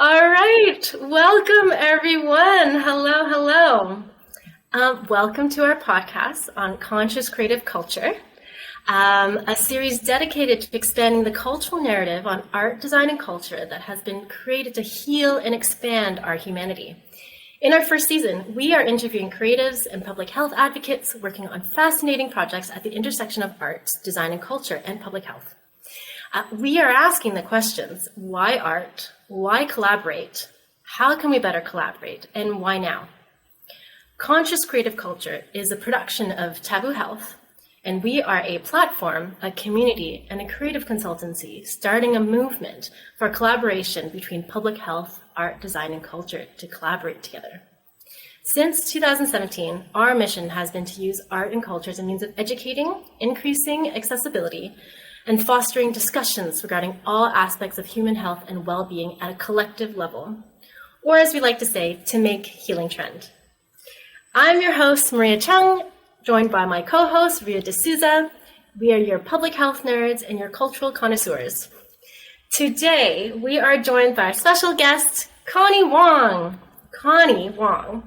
All right, welcome everyone. Hello, hello. Welcome to our podcast on conscious creative culture, a series dedicated to expanding the cultural narrative on art, design, and culture that has been created to heal and expand our humanity. In our first season, we are interviewing creatives and public health advocates working on fascinating projects at the intersection of art, design, and culture, and public health. We are asking the questions: why art? Why collaborate? How can we better collaborate? And why now? Conscious Creative Culture is a production of Taboo Health, and we are a platform, a community, and a creative consultancy starting a movement for collaboration between public health, art, design, and culture to collaborate together. Since 2017, our mission has been to use art and culture as a means of educating, increasing accessibility, and fostering discussions regarding all aspects of human health and well-being at a collective level, or as we like to say, to make healing trend. I'm your host, Maria Cheung, joined by my co-host, Rio Sousa. We are your public health nerds and your cultural connoisseurs. Today, we are joined by our special guest, Connie Wang. Connie Wang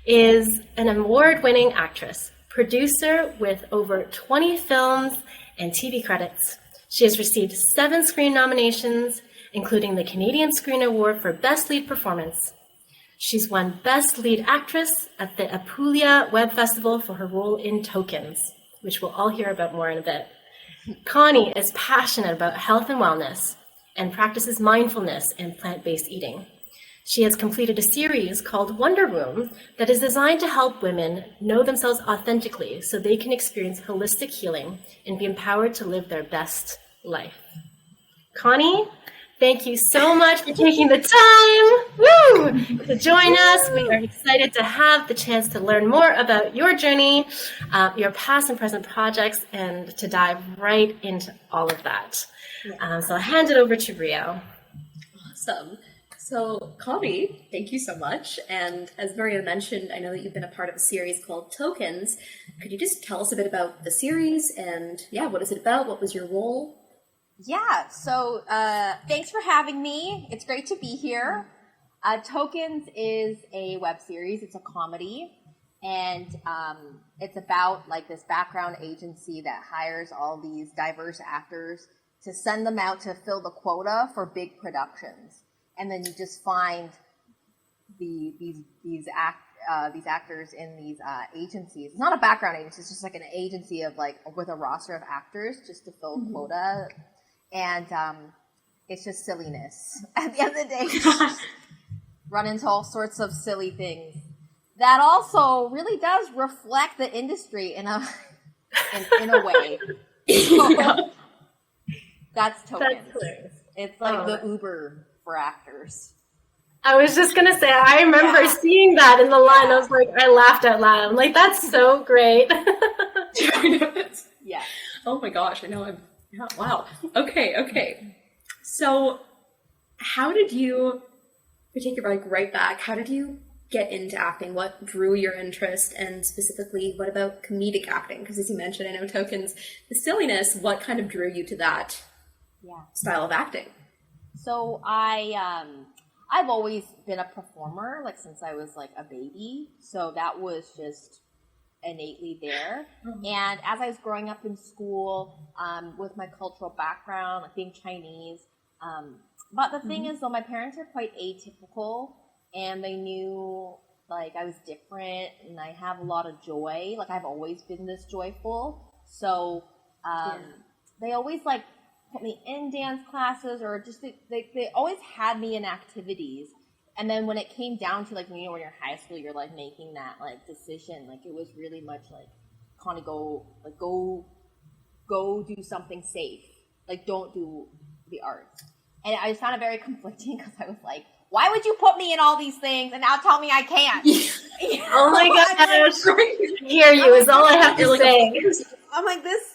is an award-winning actress, producer with over 20 films and TV credits. She has received 7 screen nominations, including the Canadian Screen Award for Best Lead Performance. She's won Best Lead Actress at the Apulia Web Festival for her role in Tokens, which we'll all hear about more in a bit. Connie is passionate about health and wellness and practices mindfulness and plant-based eating. She has completed a series called Wonder Womb that is designed to help women know themselves authentically so they can experience holistic healing and be empowered to live their best life. Connie, thank you so much for taking the time to join us. We are excited to have the chance to learn more about your journey, your past and present projects, and to dive right into all of that. So I'll hand it over to Rio. Awesome. So, Connie, thank you so much. And as Maria mentioned, I know that you've been a part of a series called Tokens. Could you just tell us a bit about the series and, what is it about? What was your role? Yeah, so thanks for having me. It's great to be here. Tokens is a web series. It's a comedy. And it's about like this background agency that hires all these diverse actors to send them out to fill the quota for big productions. And then you just find these actors in these agencies. It's not a background agency. It's just like an agency of like with a roster of actors just to fill quota. And it's just silliness. At the end of the day, just run into all sorts of silly things. That also really does reflect the industry in a way. So, that's Tokens. It's like the Uber for actors. I was just going to say, I remember seeing that in the line. I was like, I laughed out loud. I'm like, that's so great. Yeah. Oh my gosh, I know. Wow. Okay. So how did you, to take it right back, how did you get into acting? What drew your interest? And specifically, what about comedic acting? Because as you mentioned, I know Tokens, the silliness, what kind of drew you to that style of acting? So I've always been a performer, like since I was like a baby. So that was just innately there. And as I was growing up in school, with my cultural background, like being Chinese, but the thing is though, my parents are quite atypical and they knew like I was different and I have a lot of joy. Like I've always been this joyful. So they always like put me in dance classes or just they always had me in activities. And then when it came down to like, when you're in high school, you're like making that like decision. Like it was really much like, kind of go do something safe. Like don't do the arts. And I just found it very conflicting because I was like, why would you put me in all these things and now tell me I can't? Oh my gosh. Hear you is all I have to say. I'm like, this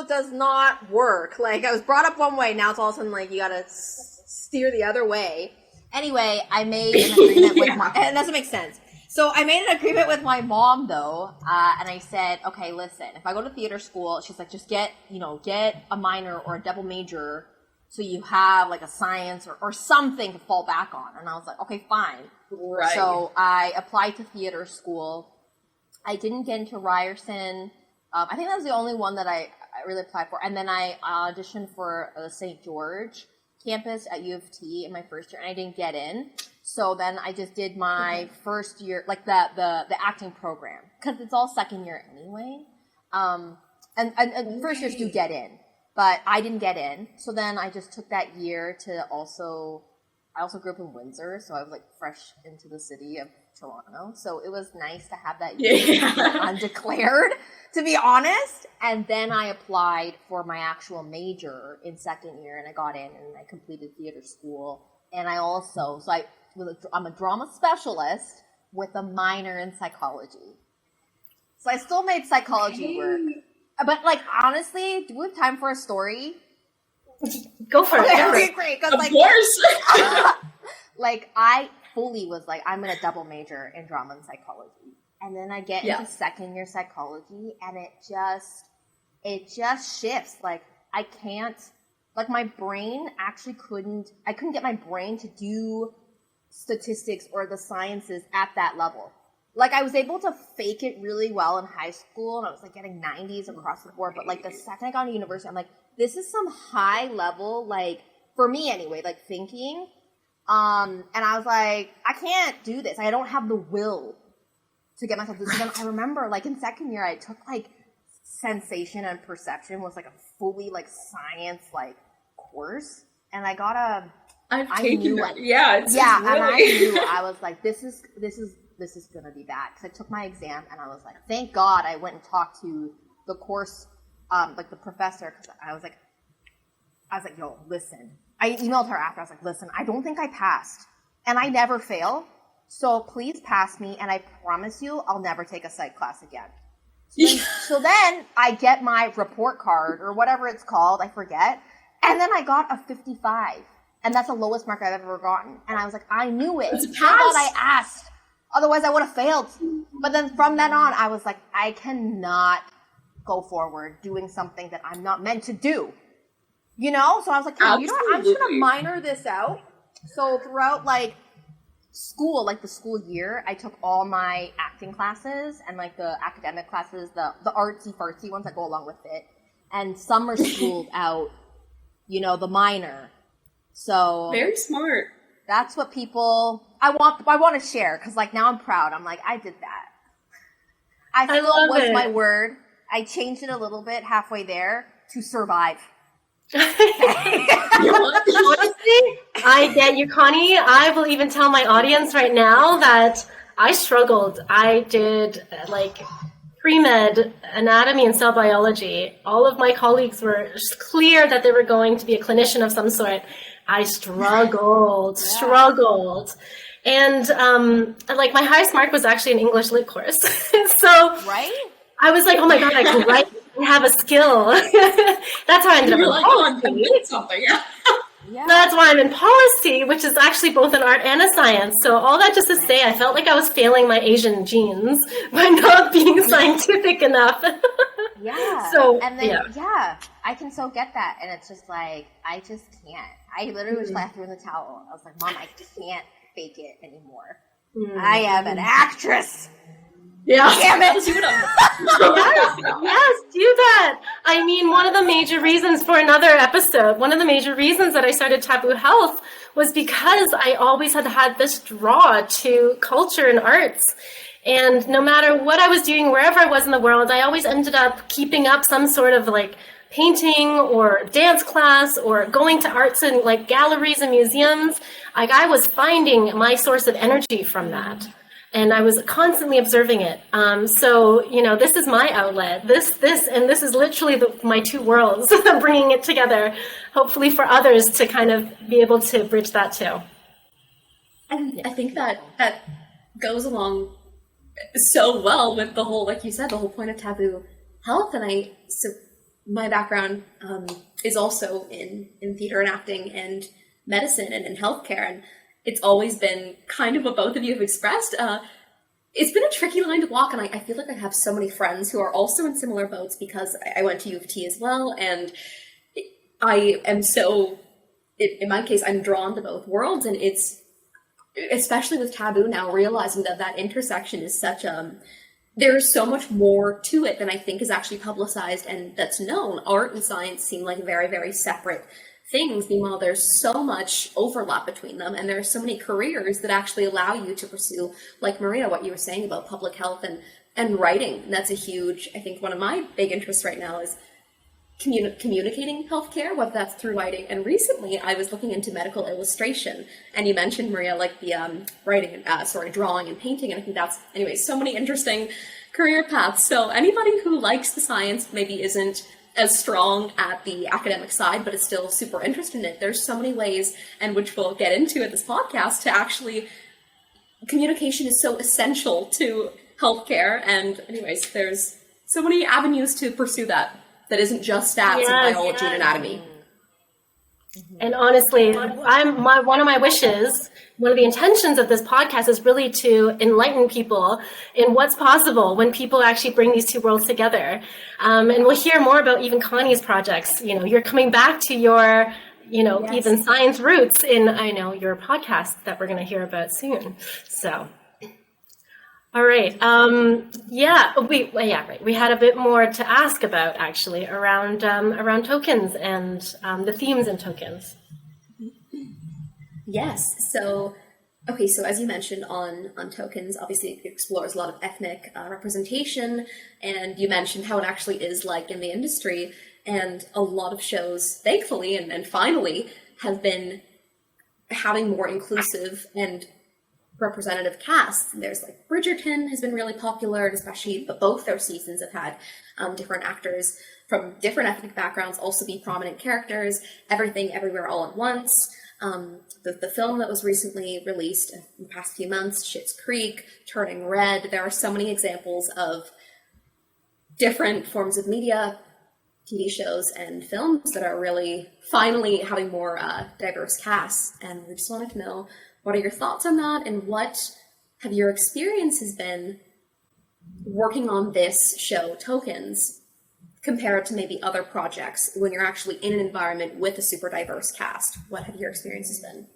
does not work. Like I was brought up one way. Now it's all of a sudden like, you gotta steer the other way. Anyway, I made an agreement with my, and it doesn't make sense. So I made an agreement with my mom though, and I said, okay, listen, if I go to theater school, she's like, just get a minor or a double major So you have like a science or something to fall back on. And I was like, okay, fine. Right. So I applied to theater school. I didn't get into Ryerson. I think that was the only one that I really applied for. And then I auditioned for the St. George campus at U of T in my first year, and I didn't get in. So then I just did my first year, like the acting program, because it's all second year anyway. And first years do get in, but I didn't get in. So then I just took that year to also, I also grew up in Windsor, so I was like fresh into the city of Toronto. So it was nice to have that year undeclared, to be honest. And then I applied for my actual major in second year, and I got in, and I completed theater school. And I also, I'm a drama specialist with a minor in psychology. So I still made psychology work. But like, honestly, do we have time for a story? Go for it. Okay, great. Of course. Like, I fully was like, I'm going to double major in drama and psychology. And then I get into second year psychology, and it just shifts. Like, I can't, like, my brain actually I couldn't get my brain to do statistics or the sciences at that level. Like, I was able to fake it really well in high school, and I was like getting 90s across the board. But like the second I got into university, I'm like, this is some high level, like, for me anyway, like thinking. And I was like, I can't do this. I don't have the will to get myself to this. And then I remember, like, in second year, I took like sensation and perception was like a fully like science like course, and I got a. I've taken that. Really... And I knew I was like, this is gonna be bad, because I took my exam and I was like, thank God I went and talked to the course, like the professor, because I was like, yo, listen. I emailed her after. I was like, listen, I don't think I passed, and I never fail, so please pass me, and I promise you I'll never take a psych class again. So then I get my report card or whatever it's called, I forget, and then I got a 55. And that's the lowest mark I've ever gotten. And I was like, I knew it. Thank God I asked. Otherwise, I would have failed. But then from then on, I was like, I cannot go forward doing something that I'm not meant to do. You know? So I was like, hey, you know what? I'm just going to minor this out. So throughout, like, school, like the school year, I took all my acting classes and, like, the academic classes, the artsy-fartsy ones that go along with it. And summer schooled out, you know, the minor. So very smart. That's what people I want to share, because like now I'm proud. I'm like, I did that. I still was my word. I changed it a little bit halfway there to survive. Honestly, I get you, Connie. I will even tell my audience right now that I struggled. I did like pre-med anatomy and cell biology. All of my colleagues were clear that they were going to be a clinician of some sort. I struggled. And like my highest mark was actually an English lit course. So I was like, oh my God, I can write and have a skill. That's how I ended up in policy. That's why I'm in policy, which is actually both an art and a science. So all that just to say, I felt like I was failing my Asian genes by not being scientific enough. So, and then, I can so get that. And it's just like, I just can't. I literally was like, I threw in the towel. I was like, Mom, I can't fake it anymore. I am an actress. Damn it. Yes, do that. I mean, one of the major reasons for another episode, one of the major reasons that I started Taboo Health was because I always had this draw to culture and arts. And no matter what I was doing, wherever I was in the world, I always ended up keeping up some sort of like painting or dance class or going to arts and like galleries and museums. Like I was finding my source of energy from that. And I was constantly observing it. So, you know, this is my outlet. This is literally my two worlds, bringing it together, hopefully for others to kind of be able to bridge that too. And I think that goes along so well with the whole, like you said, the whole point of Taboo Health. And so my background is also in theater and acting and medicine and in healthcare. And it's always been kind of what both of you have expressed. It's been a tricky line to walk, and I feel like I have so many friends who are also in similar boats because I went to U of T as well, and I am so in my case, I'm drawn to both worlds, and it's, especially with Taboo now, realizing that intersection is such there's so much more to it than I think is actually publicized and that's known. Art and science seem like very, very separate things. Meanwhile, there's so much overlap between them, and there are so many careers that actually allow you to pursue, like Maria, what you were saying about public health and writing. And that's a huge, I think one of my big interests right now is communicating healthcare, whether that's through writing. And recently I was looking into medical illustration, and you mentioned, Maria, like the drawing and painting, and I think that's, anyway, so many interesting career paths. So anybody who likes the science, maybe isn't as strong at the academic side, but is still super interested in it, there's so many ways, and which we'll get into at this podcast, to actually, communication is so essential to healthcare. And anyways, there's so many avenues to pursue that isn't just stats and biology and anatomy. And honestly, one of my wishes, one of the intentions of this podcast is really to enlighten people in what's possible when people actually bring these two worlds together. And we'll hear more about even Connie's projects. You know, you're coming back to your, even science roots in, your podcast that we're going to hear about soon. So. All right. We had a bit more to ask about, actually, around tokens and the themes in tokens. Yes. So as you mentioned on tokens, obviously it explores a lot of ethnic representation, and you mentioned how it actually is like in the industry, and a lot of shows, thankfully, and finally, have been having more inclusive and representative casts. There's like Bridgerton has been really popular, and especially, but both their seasons have had different actors from different ethnic backgrounds also be prominent characters. Everything Everywhere All at Once, the film that was recently released in the past few months, Schitt's Creek, Turning Red. There are so many examples of different forms of media, TV shows and films that are really finally having more diverse casts. And we just wanted to know, what are your thoughts on that, and what have your experiences been working on this show, Tokens, compared to maybe other projects when you're actually in an environment with a super diverse cast? What have your experiences been?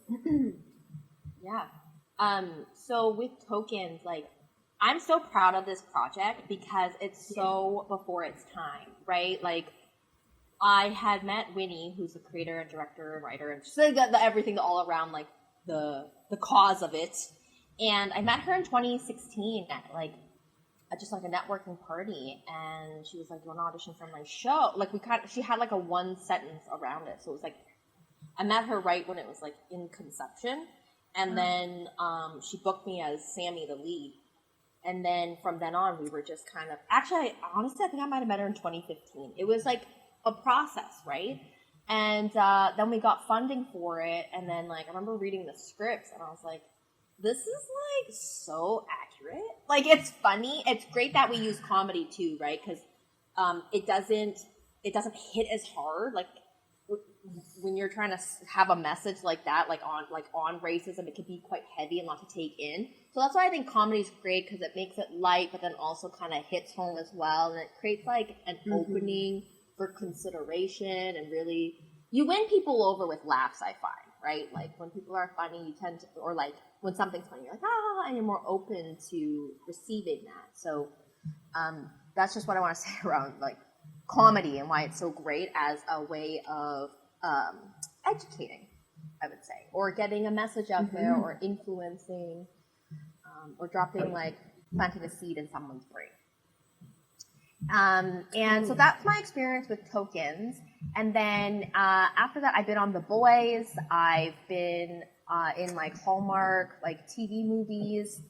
So with Tokens, like, I'm so proud of this project because it's so before its time, right? Like, I had met Winnie, who's the creator and director and writer, and she's got everything all around, like, the cause of it. And I met her in 2016 at just a networking party, and she was like, "Do you want to audition for my show?" Like, she had like a one sentence around it, so it was like, I met her right when it was like in conception, and then she booked me as Sammy, the lead, and then from then on we were just kind of, honestly I think I might have met her in 2015. It was like a process, right? And then we got funding for it, and then I remember reading the scripts, and I was like, this is so accurate. Like, it's funny. It's great that we use comedy too, right? Because it doesn't hit as hard. Like, when you're trying to have a message like that, on racism, it can be quite heavy and lot to take in. So that's why I think comedy is great, because it makes it light, but then also kind of hits home as well, and it creates an opening for consideration, and really, you win people over with laughs, I find, right? Like, when people are funny, you tend to, or when something's funny, you're like, and you're more open to receiving that. So that's just what I want to say around comedy and why it's so great as a way of educating, I would say, or getting a message out there, or influencing, or planting a seed in someone's brain. And so that's my experience with Tokens. And then after that, I've been on The Boys. I've been in Hallmark TV movies,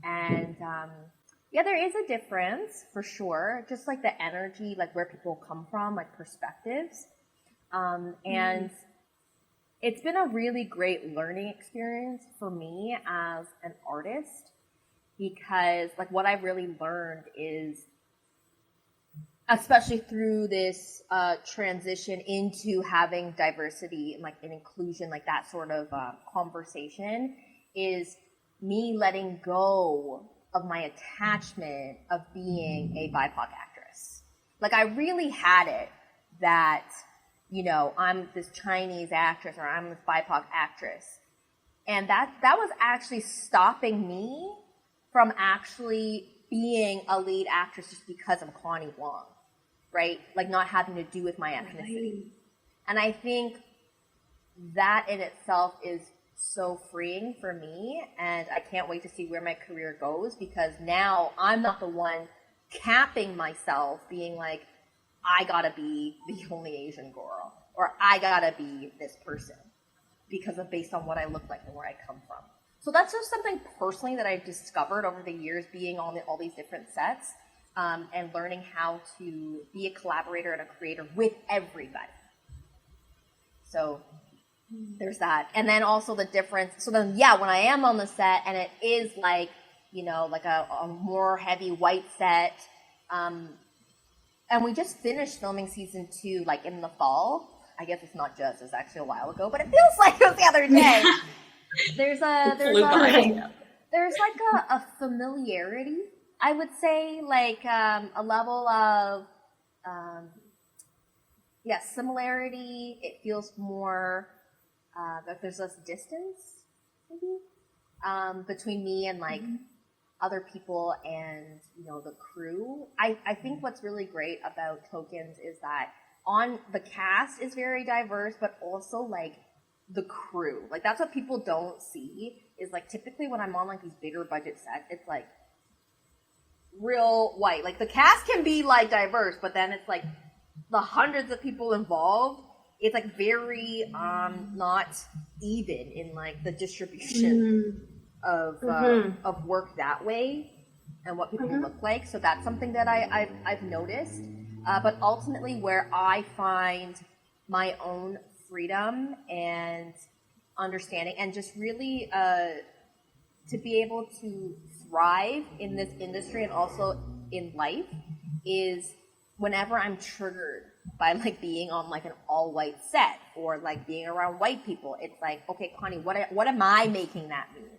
and there is a difference for sure. Just the energy, where people come from, perspectives, and it's been a really great learning experience for me as an artist, because what I've really learned is, especially through this transition into having diversity and inclusion, that sort of conversation, is me letting go of my attachment of being a BIPOC actress. I really had it that you know, I'm this Chinese actress or I'm this BIPOC actress. And that was actually stopping me from actually being a lead actress just because I'm Connie Wang, right? Like not having to do with my ethnicity. And I think that in itself is so freeing for me, and I can't wait to see where my career goes, because now I'm not the one capping myself being like, I gotta be the only Asian girl, or I gotta be this person because of based on what I look like and where I come from. So that's just something personally that I've discovered over the years being on all these different sets, and learning how to be a collaborator and a creator with everybody. So there's that. And then also the difference. So then, yeah, when I am on the set and it is like, you know, like a more heavy white set, and we just finished filming season 2, like in the fall. I guess it's not just, it's actually a while ago, but it feels like it was the other day. There's like a familiarity, I would say, like a level of, similarity. It feels more, that there's less distance, maybe, between me and like other people and, you know, the crew. I think what's really great about Tokens is that on the cast is very diverse, but also like the crew. Like that's what people don't see is like typically when I'm on like these bigger budget sets, it's like real white. Like the cast can be like diverse, but then it's like the hundreds of people involved. It's like very not even in like the distribution of work that way and what people look like. So that's something that I've noticed. But ultimately, where I find my own freedom and understanding, and just really to be able to thrive in this industry and also in life, is whenever I'm triggered by like being on like an all white set or like being around white people, it's like, okay, Connie, what am I making that mean?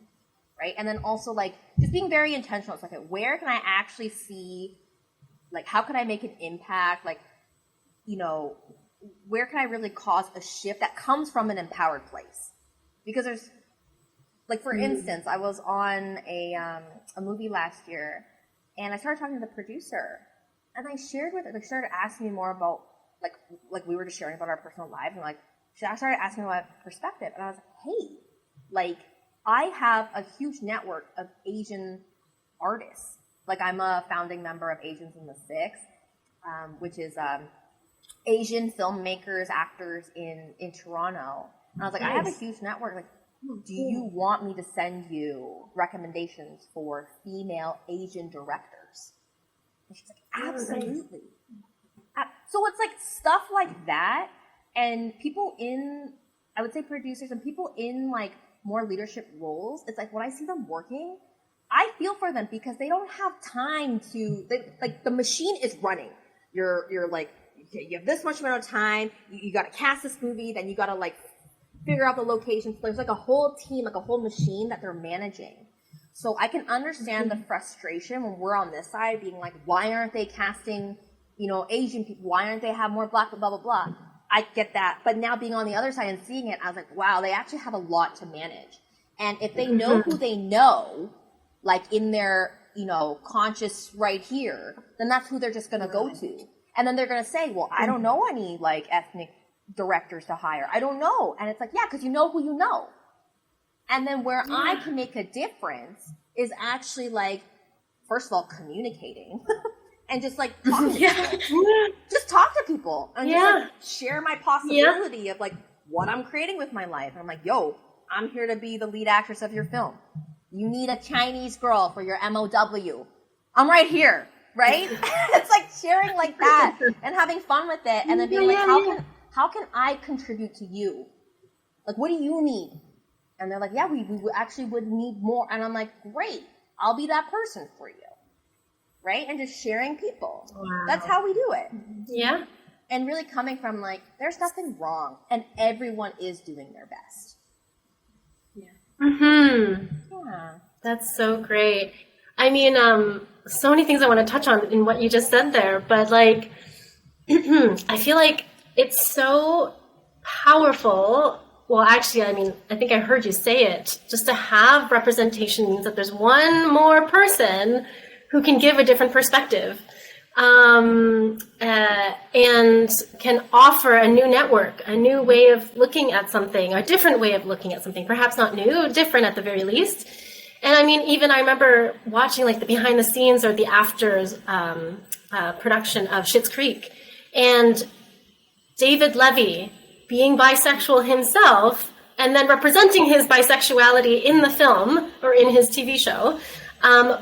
Right? And then also like just being very intentional. It's like, where can I actually see, like, how can I make an impact? Like, you know, where can I really cause a shift that comes from an empowered place? Because there's, like, for instance, I was on a movie last year, and I started talking to the producer, and I shared with her, like, started asking me more about, like we were just sharing about our personal lives, and like, I started asking me about perspective, and I was like, hey, like, I have a huge network of Asian artists. Like, I'm a founding member of Asians in the Six, which is Asian filmmakers, actors in Toronto. And I was like, nice. I have a huge network. Like, do you want me to send you recommendations for female Asian directors? And she's like, absolutely. So it's like stuff like that. And people in, I would say producers and people in like more leadership roles, it's like when I see them working, I feel for them because they don't have time to, like the machine is running. You're like, okay, you have this much amount of time, you got to cast this movie, then you got to like figure out the locations. There's like a whole team, like a whole machine that they're managing. So I can understand the frustration when we're on this side being like, why aren't they casting, you know, Asian people? Why aren't they have more black, blah, blah, blah. I get that. But now being on the other side and seeing it, I was like, wow, they actually have a lot to manage. And if they know who they know, like in their, you know, conscious right here, then that's who they're just going to go to. And then they're going to say, well, I don't know any like ethnic directors to hire. I don't know. And it's like, yeah, because you know who you know. And then where I can make a difference is actually like, first of all, communicating and just like talking to people. Just talk to people and just like share my possibility of like what I'm creating with my life. And I'm like, yo, I'm here to be the lead actress of your film. You need a Chinese girl for your MOW. I'm right here, right? It's like sharing like that and having fun with it, and then being like, how can I contribute to you? Like, what do you need? And they're like, yeah, we actually would need more. And I'm like, great, I'll be that person for you, right? And just sharing people. Wow. That's how we do it. Yeah. And really coming from like, there's nothing wrong, and everyone is doing their best. Yeah. That's so great. I mean, so many things I want to touch on in what you just said there, but like, I feel like it's so powerful. Well, actually, I mean, I think I heard you say it. Just to have representation means that there's one more person who can give a different perspective, and can offer a new network, a new way of looking at something, a different way of looking at something, perhaps not new, different at the very least. And I mean, even I remember watching like the behind the scenes or the afters production of Schitt's Creek, and David Levy being bisexual himself and then representing his bisexuality in the film or in his TV show,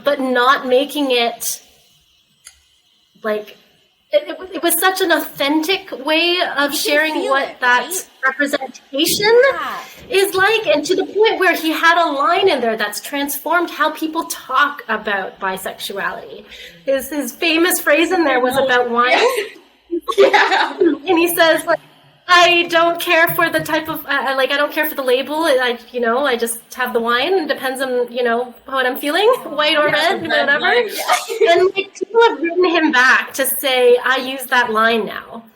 but not making it like, it was such an authentic way of sharing what that representation is like, and to the point where he had a line in there that's transformed how people talk about bisexuality. His famous phrase in there was about wine. Yeah. And he says, like, I don't care for the type of, I don't care for the label. I just have the wine. It depends on, what I'm feeling, white or red, whatever. Wine, yeah. And people have written him back to say, I use that line now.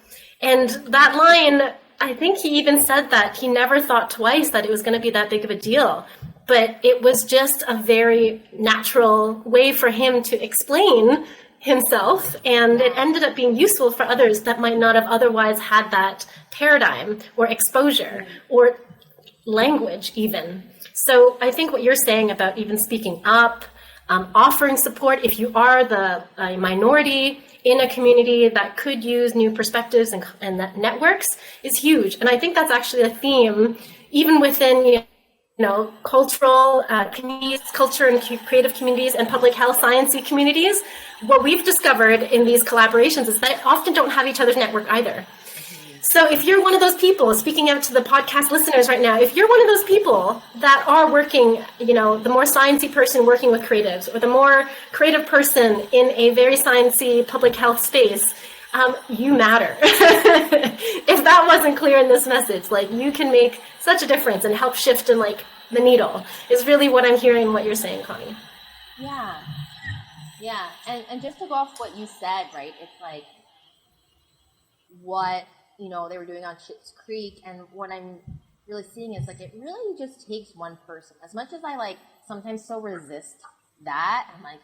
And that line, I think he even said that he never thought twice that it was going to be that big of a deal. But it was just a very natural way for him to explain himself, and it ended up being useful for others that might not have otherwise had that paradigm or exposure or language even. So I think what you're saying about even speaking up, offering support if you are the minority in a community that could use new perspectives and that networks is huge. And I think that's actually a theme even within cultural communities, culture and creative communities, and public health sciencey communities. What we've discovered in these collaborations is that often don't have each other's network either. So if you're one of those people, speaking out to the podcast listeners right now, if you're one of those people that are working, the more sciencey person working with creatives, or the more creative person in a very sciencey public health space, you matter. If that wasn't clear in this message, you can make such a difference and help shift in the needle is really what I'm hearing what you're saying, Connie. Yeah. And just to go off what you said, right? It's like what, they were doing on Schitt's Creek, and what I'm really seeing is it really just takes one person. As much as I sometimes so resist that, I'm like,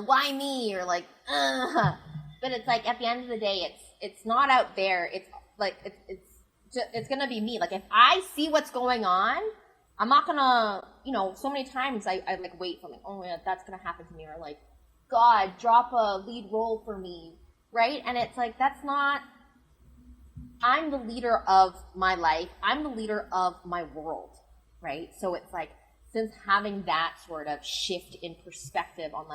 why me? Or but it's at the end of the day, it's not out there. It's it's gonna be me. If I see what's going on, I'm not gonna, so many times I wait for oh yeah, that's gonna happen to me, or God, drop a lead role for me, right? And it's that's not. I'm the leader of my life. I'm the leader of my world, right? So it's since having that sort of shift in perspective on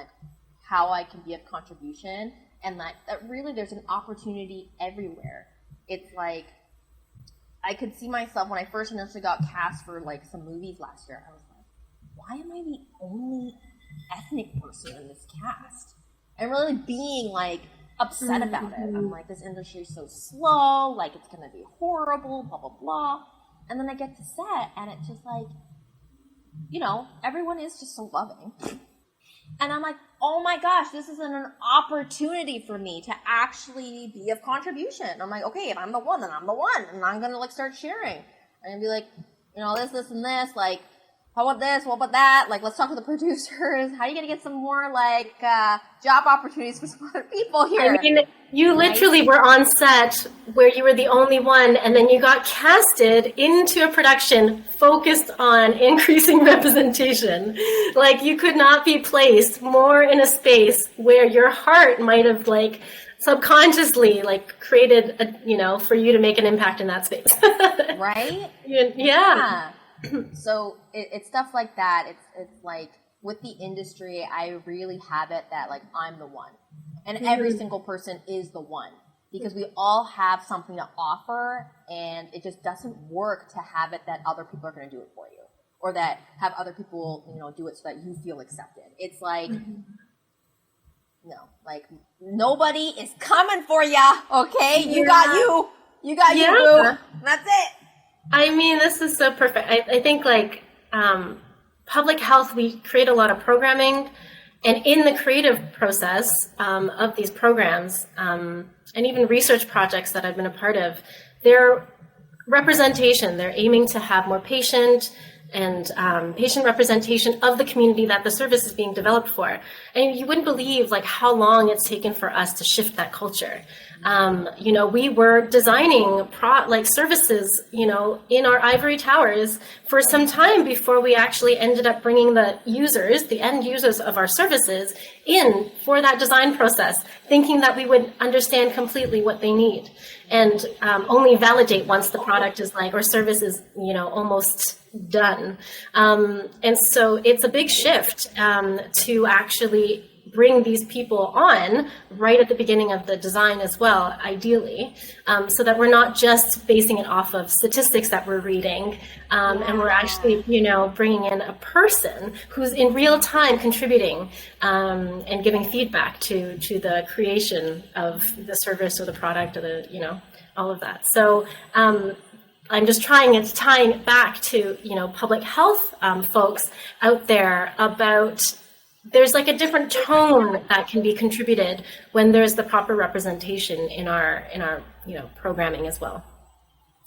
how I can be of contribution, and that really there's an opportunity everywhere. It's I could see myself when I first initially got cast for some movies last year. I was why am I the only ethnic person in this cast? And really being upset about it. I'm this industry is so slow, it's gonna be horrible, blah blah blah. And then I get to set, and it's just everyone is just so loving. And I'm oh my gosh, this is an opportunity for me to actually be of contribution. I'm okay, if I'm the one, then I'm the one. And I'm going to start sharing. And be this and this, how about this, what about that? Let's talk to the producers. How are you going to get some more, job opportunities for some other people here? I mean, you literally were on set where you were the only one, and then you got casted into a production focused on increasing representation. You could not be placed more in a space where your heart might have, subconsciously, created, for you to make an impact in that space. Right? Yeah. So it's stuff like that. It's with the industry, I really have it that I'm the one, and every single person is the one, because we all have something to offer, and it just doesn't work to have it that other people are going to do it for you, or that have other people do it so that you feel accepted. It's no, nobody is coming for ya. Okay, you got you, boo. That's it. I mean, this is so perfect. I think public health, we create a lot of programming, And in the creative process of these programs, and even research projects that I've been a part of, their representation, they're aiming to have more patient representation of the community that the service is being developed for. And you wouldn't believe like how long it's taken for us to shift that culture. We were designing services, in our ivory towers for some time before we actually ended up bringing the end users of our services in for that design process, thinking that we would understand completely what they need and only validate once the product is or service is, almost done. And so it's a big shift to actually bring these people on right at the beginning of the design as well, ideally, so that we're not just basing it off of statistics that we're reading, and we're actually, bringing in a person who's in real time contributing and giving feedback to the creation of the service or the product or the, all of that. So I'm just tying it back to, public health folks out there about there's a different tone that can be contributed when there's the proper representation in our programming as well.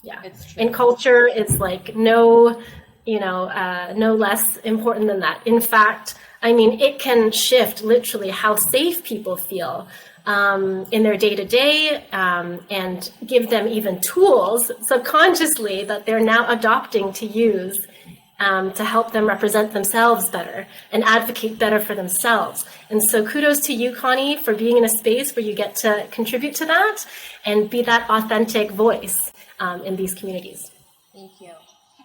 Yeah, it's true. In culture, it's no less important than that. In fact, it can shift literally how safe people feel in their day-to-day, and give them even tools subconsciously that they're now adopting to use to help them represent themselves better and advocate better for themselves. And so kudos to you, Connie, for being in a space where you get to contribute to that and be that authentic voice in these communities. Thank you.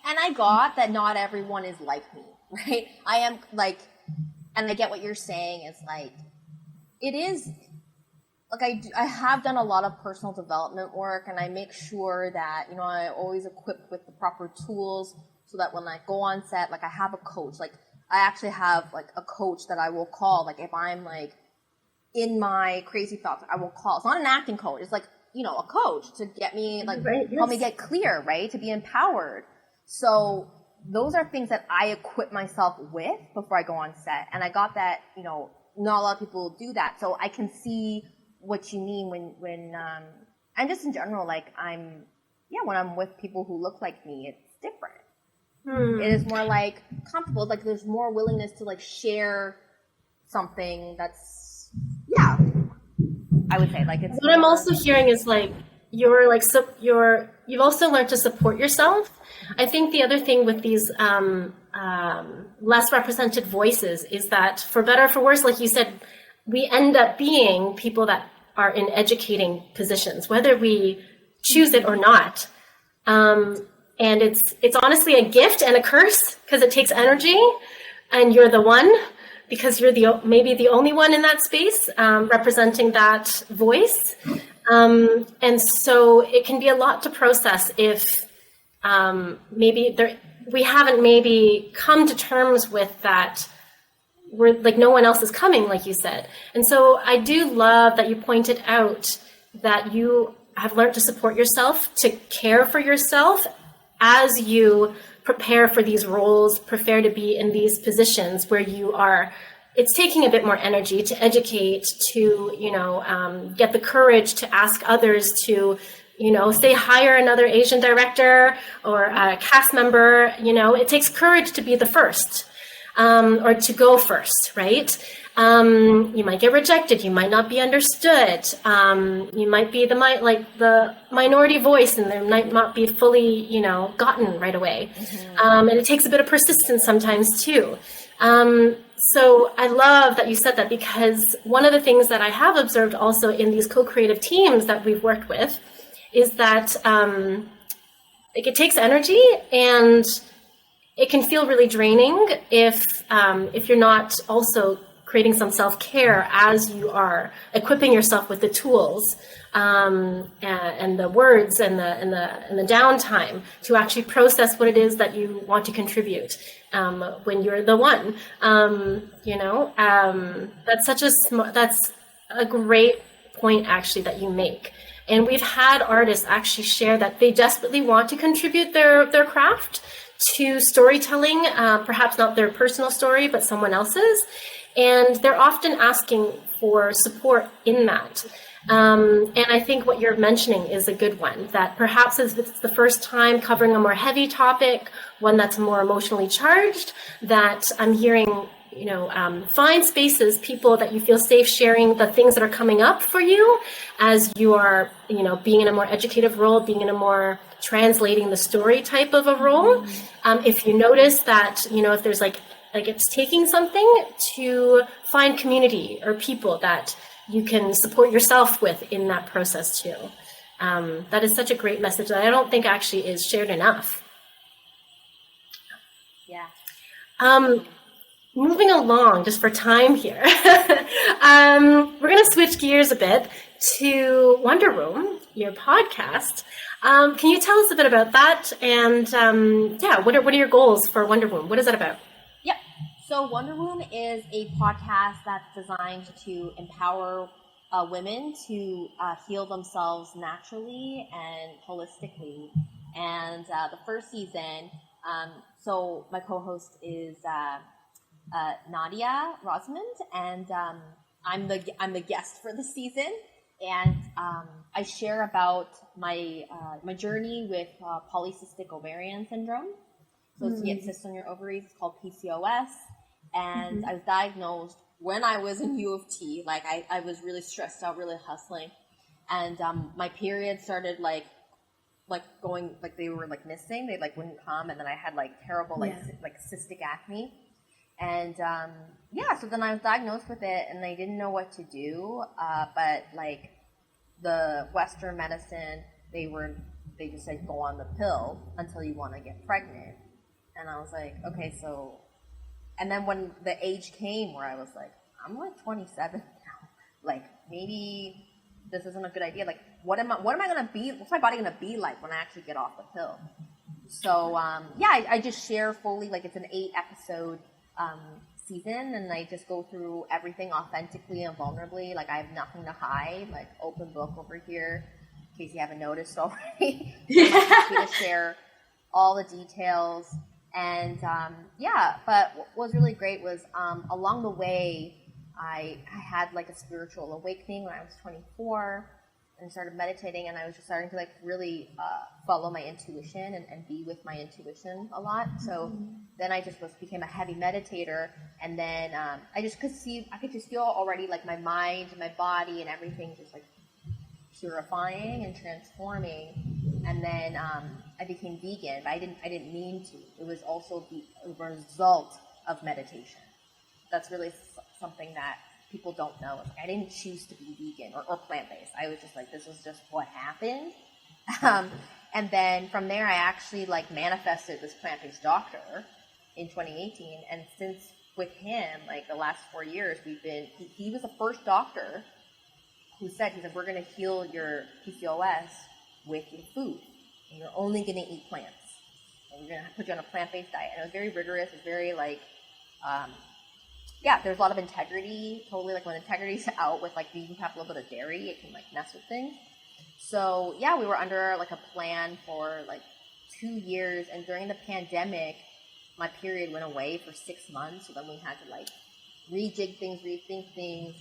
And I got that not everyone is like me, right? I am and I get what you're saying. It's it is, I have done a lot of personal development work, and I make sure that, I always equipped with the proper tools so that when I go on set, I have a coach. I actually have a coach that I will call. If I'm in my crazy thoughts, I will call. It's not an acting coach. It's a coach to get me help me get clear, right? To be empowered. So those are things that I equip myself with before I go on set. And I got that, not a lot of people do that. So I can see what you mean when and just in general, when I'm with people who look like me, it's different. It is more comfortable. There's more willingness to share something that's, I would say it's. What I'm also hearing is you've also learned to support yourself. I think the other thing with these less represented voices is that, for better or for worse, like you said, we end up being people that are in educating positions, whether we choose it or not. And it's honestly a gift and a curse because it takes energy, and you're the one because you're maybe the only one in that space representing that voice. And so it can be a lot to process if we haven't maybe come to terms with that. We're no one else is coming, like you said. And so I do love that you pointed out that you have learned to support yourself, to care for yourself as you prepare for these roles, prepare to be in these positions where it's taking a bit more energy to educate, to, get the courage to ask others to, say hire another Asian director or a cast member. It takes courage to be the first. Or to go first, right? You might get rejected. You might not be understood. You might be the minority voice, and they might not be fully, gotten right away. Mm-hmm. And it takes a bit of persistence sometimes too. So I love that you said that, because one of the things that I have observed also in these co-creative teams that we've worked with is that it takes energy, and it can feel really draining if you're not also creating some self-care as you are equipping yourself with the tools and the words and the downtime to actually process what it is that you want to contribute when you're the one. That's a great point actually that you make. And we've had artists actually share that they desperately want to contribute their craft to storytelling, perhaps not their personal story, but someone else's. And they're often asking for support in that. And I think what you're mentioning is a good one, that perhaps if it's the first time covering a more heavy topic, one that's more emotionally charged, that I'm hearing, find spaces, people that you feel safe sharing the things that are coming up for you as you are, being in a more educative role, being in a more translating the story type of a role. If you notice that, if there's like it's taking something to find community or people that you can support yourself with in that process too. That is such a great message that I don't think actually is shared enough. Yeah. Moving along, just for time here, we're going to switch gears a bit to Wonder Room, your podcast. Can you tell us a bit about that? And what are your goals for Wonder Room? What is that about? Yep. So Wonder Room is a podcast that's designed to empower women to heal themselves naturally and holistically. And the first season, so my co-host is Nadia Rosamond, and I'm the guest for the season, and I share about my journey with polycystic ovarian syndrome. So it's to get cysts on your ovaries. It's called PCOS, and I was diagnosed when I was in U of T. Like I was really stressed out, really hustling, and my period started like going, like they were like missing. They like wouldn't come, and then I had like terrible like cystic acne. And, so then I was diagnosed with it and they didn't know what to do. But like the Western medicine, they just said, go on the pill until you want to get pregnant. And I was like, okay, so, and then when the age came where I was like, I'm like 27 now, like maybe this isn't a good idea. Like, what am I going to be? What's my body going to be like when I actually get off the pill? So, I just share fully, like it's an 8-episode season, and I just go through everything authentically and vulnerably. Like I have nothing to hide, like open book over here, in case you haven't noticed already. I'm happy to share all the details. And but what was really great was along the way, I had like a spiritual awakening when I was 24 and started meditating, and I was just starting to like really follow my intuition and be with my intuition a lot. So then I just became a heavy meditator, and then I could just feel already like my mind and my body and everything just like purifying and transforming. And then I became vegan, but I didn't mean to. It was also the result of meditation. That's really something that people don't know. Like, I didn't choose to be vegan or plant-based. I was just like, this was just what happened. And then from there, I actually like manifested this plant-based doctor in 2018. And since with him, like the last 4 years, he was the first doctor who said, we're going to heal your PCOS with your food. And you're only going to eat plants. And we're going to put you on a plant-based diet. And it was very rigorous. It was very like, there's a lot of integrity. Totally, like when integrity's out with like you have a little bit of dairy, it can like mess with things. So we were under like a plan for like 2 years, and during the pandemic, my period went away for 6 months. So then we had to like rejig things, rethink things,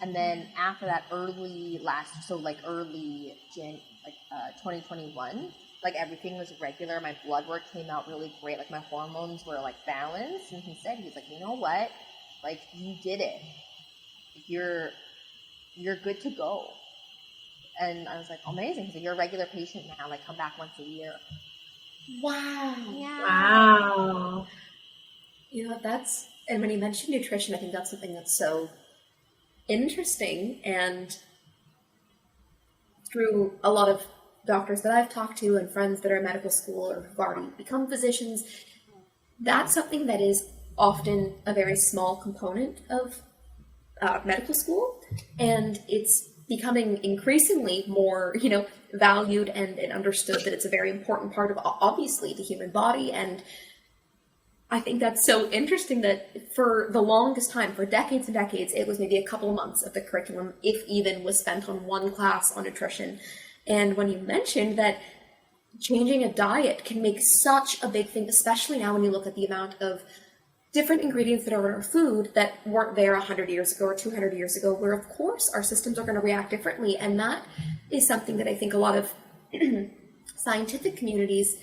and then after that, early 2021, like everything was regular. My blood work came out really great. Like my hormones were like balanced, and he's like, you know what? Like, you did it. You're good to go. And I was like, amazing. So you're a regular patient now. Like, come back once a year. Wow. Yeah. Wow. And when you mentioned nutrition, I think that's something that's so interesting. And through a lot of doctors that I've talked to and friends that are in medical school or have already become physicians, that's something that is often a very small component of medical school, and it's becoming increasingly more, valued and understood that it's a very important part of, obviously, the human body. And I think that's so interesting that for the longest time, for decades and decades, it was maybe a couple of months of the curriculum, if even, was spent on one class on nutrition. And when you mentioned that changing a diet can make such a big thing, especially now when you look at the amount of different ingredients that are in our food that weren't there 100 years ago or 200 years ago, where of course our systems are going to react differently. And that is something that I think a lot of scientific communities,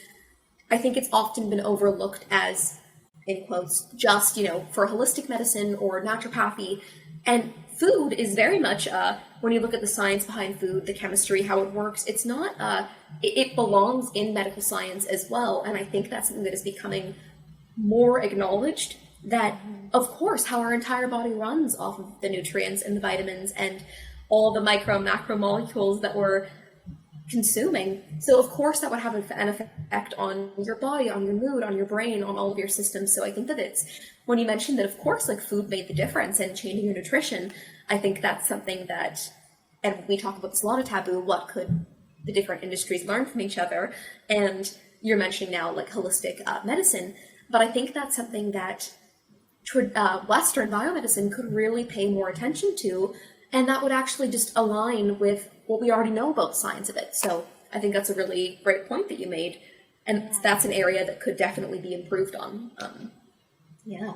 I think it's often been overlooked as, in quotes, just, for holistic medicine or naturopathy. And food is very much, when you look at the science behind food, the chemistry, how it works, it's not, it belongs in medical science as well. And I think that's something that is becoming more acknowledged, that of course how our entire body runs off of the nutrients and the vitamins and all the micro and macro molecules that we're consuming. So of course that would have an effect on your body, on your mood, on your brain, on all of your systems. So I think that it's, when you mentioned that of course like food made the difference and changing your nutrition, I think that's something that, and we talk about this a lot of Taboo, what could the different industries learn from each other? And you're mentioning now like holistic medicine, but I think that's something that Western biomedicine could really pay more attention to, and that would actually just align with what we already know about the science of it. So I think that's a really great point that you made, and that's an area that could definitely be improved on. Yeah.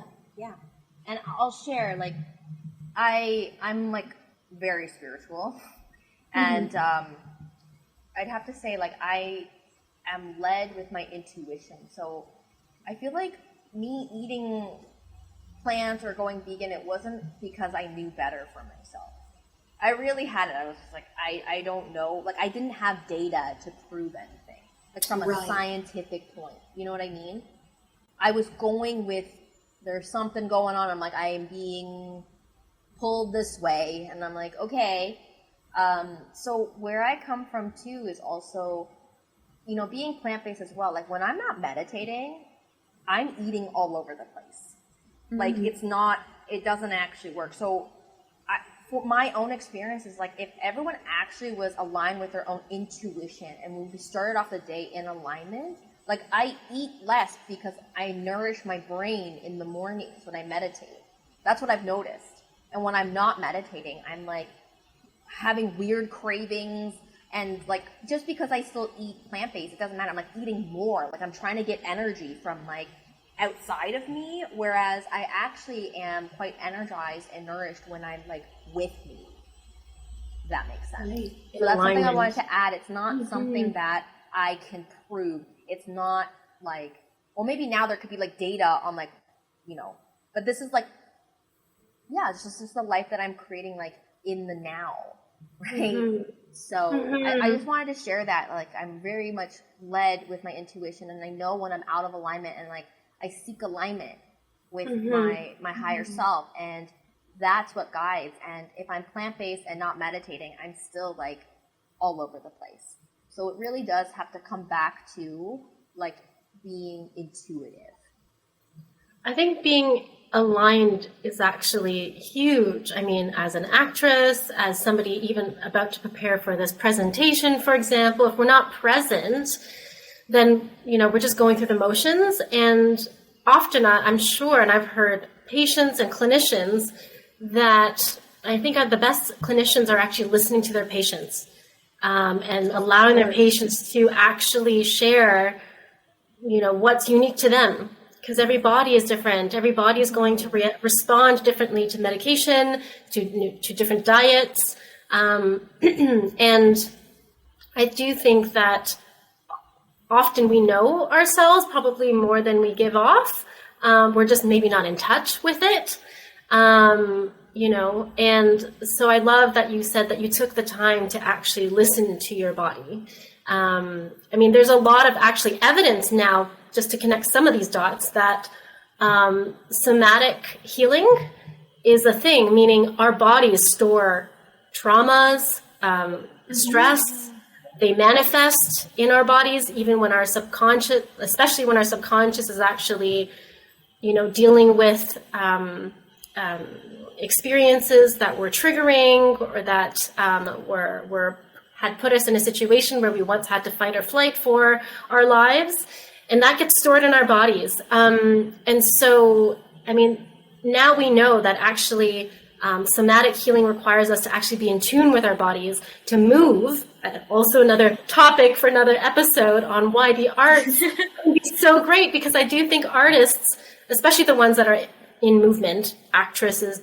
And I'll share, like, I'm like very spiritual, and I'd have to say, like, I am led with my intuition. So I feel like me eating plants or going vegan, it wasn't because I knew better for myself. I really had it. I was just like, I don't know. Like, I didn't have data to prove anything, like from a scientific point. You know what I mean? I was going with, there's something going on. I'm like, I am being pulled this way. And I'm like, okay. So where I come from too is also, being plant-based as well. Like, when I'm not meditating, I'm eating all over the place. Like, it doesn't actually work. So for my own experience is like, if everyone actually was aligned with their own intuition and when we started off the day in alignment, like, I eat less because I nourish my brain in the mornings when I meditate. That's what I've noticed. And when I'm not meditating, I'm like having weird cravings. And like, just because I still eat plant-based, it doesn't matter. I'm like eating more. Like, I'm trying to get energy from like outside of me, whereas I actually am quite energized and nourished when I'm like with me. If that makes sense. Right. So that's something I wanted to add. It's not something that I can prove. It's not like, well, maybe now there could be like data on like, but this is like, it's just the life that I'm creating, like in the now, right? So I just wanted to share that, like, I'm very much led with my intuition, and I know when I'm out of alignment, and like I seek alignment with my higher self, and that's what guides. And if I'm plant-based and not meditating, I'm still like all over the place. So it really does have to come back to like being intuitive. I think being aligned is actually huge. I mean, as an actress, as somebody even about to prepare for this presentation, for example, if we're not present, then, we're just going through the motions. And often, I'm sure, and I've heard patients and clinicians that I think the best clinicians are actually listening to their patients and allowing their patients to actually share, what's unique to them. Because every body is different. Every body is going to respond differently to medication, to different diets. And I do think that often we know ourselves probably more than we give off. We're just maybe not in touch with it. And so I love that you said that you took the time to actually listen to your body. There's a lot of actually evidence now, just to connect some of these dots, that somatic healing is a thing, meaning our bodies store traumas, stress. They manifest in our bodies, even when our subconscious, especially when our subconscious is actually, dealing with experiences that were triggering or that had put us in a situation where we once had to fight or flight for our lives. And that gets stored in our bodies. And so, now we know that actually Somatic healing requires us to actually be in tune with our bodies, to move. Also another topic for another episode on why the arts can be so great, because I do think artists, especially the ones that are in movement, actresses,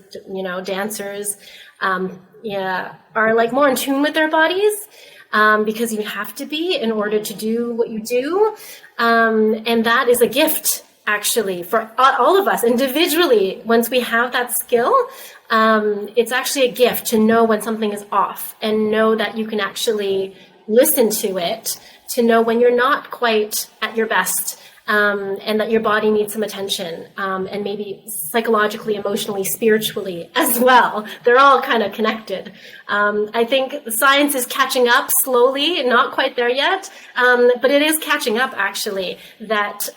dancers, are like more in tune with their bodies, because you have to be in order to do what you do. And that is a gift, actually, for all of us individually. Once we have that skill, it's actually a gift to know when something is off and know that you can actually listen to it, to know when you're not quite at your best, and that your body needs some attention, and maybe psychologically, emotionally, spiritually as well. They're all kind of connected. I think science is catching up slowly, not quite there yet, but it is catching up, actually, that,